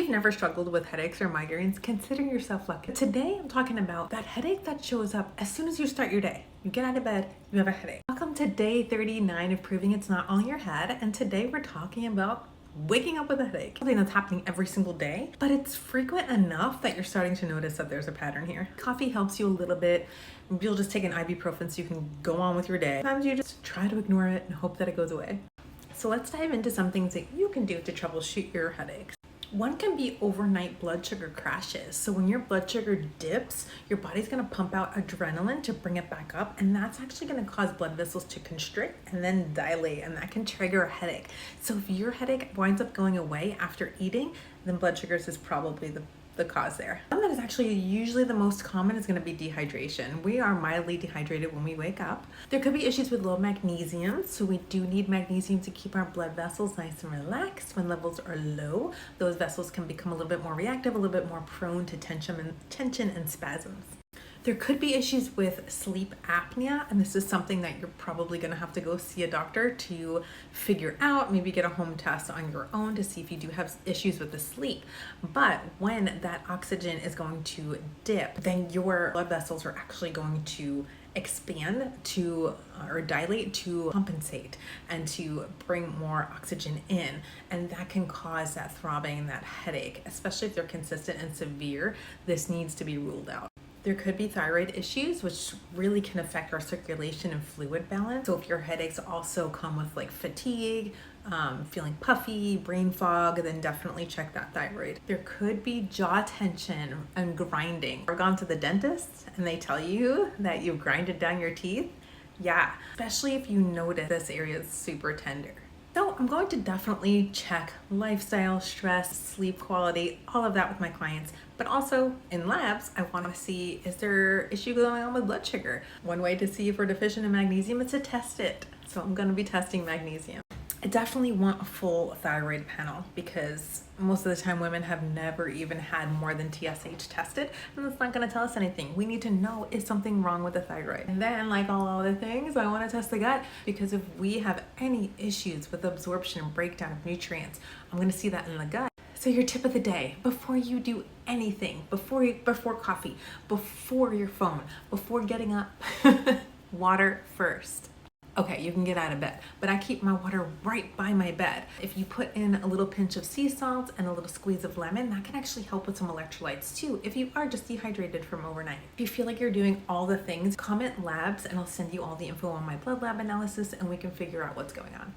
you've never struggled with headaches or migraines, consider yourself lucky. Today, I'm talking about that headache that shows up as soon as you start your day. You get out of bed, you have a headache. Welcome to day 39 of proving it's not all in your head. And today we're talking about waking up with a headache. Something that's happening every single day, but it's frequent enough that you're starting to notice that there's a pattern here. Coffee helps you a little bit. You'll just take an ibuprofen so you can go on with your day. Sometimes you just try to ignore it and hope that it goes away. So let's dive into some things that you can do to troubleshoot your headaches. One can be overnight blood sugar crashes. So when your blood sugar dips, your body's gonna pump out adrenaline to bring it back up, and that's actually gonna cause blood vessels to constrict and then dilate, and that can trigger a headache. So if your headache winds up going away after eating, then blood sugars is probably the cause there. One that is actually usually the most common is going to be dehydration. We are mildly dehydrated when we wake up. There could be issues with low magnesium, so we do need magnesium to keep our blood vessels nice and relaxed. When levels are low, those vessels can become a little bit more reactive, a little bit more prone to tension and spasms. There could be issues with sleep apnea, and this is something that you're probably going to have to go see a doctor to figure out, maybe get a home test on your own to see if you do have issues with the sleep. But when that oxygen is going to dip, then your blood vessels are actually going to expand to or dilate to compensate and to bring more oxygen in, and that can cause that throbbing, that headache, especially if they're consistent and severe. This needs to be ruled out. There could be thyroid issues, which really can affect our circulation and fluid balance. So if your headaches also come with like fatigue, feeling puffy, brain fog, then definitely check that thyroid. There could be jaw tension and grinding. I've gone to the dentist and they tell you that you've grinded down your teeth. Yeah, especially if you notice this area is super tender. So I'm going to definitely check lifestyle, stress, sleep quality, all of that with my clients. But also in labs, I want to see, is there issue going on with blood sugar? One way to see if we're deficient in magnesium is to test it. So I'm going to be testing magnesium. I definitely want a full thyroid panel because most of the time women have never even had more than TSH tested, and that's not going to tell us anything. We need to know, is something wrong with the thyroid? And then, like all other things, I want to test the gut, because if we have any issues with absorption and breakdown of nutrients, I'm going to see that in the gut. So your tip of the day, before you do anything, before coffee, before your phone, before getting up, water first. Okay, you can get out of bed, but I keep my water right by my bed. If you put in a little pinch of sea salt and a little squeeze of lemon, that can actually help with some electrolytes too, if you are just dehydrated from overnight. If you feel like you're doing all the things, comment labs and I'll send you all the info on my blood lab analysis and we can figure out what's going on.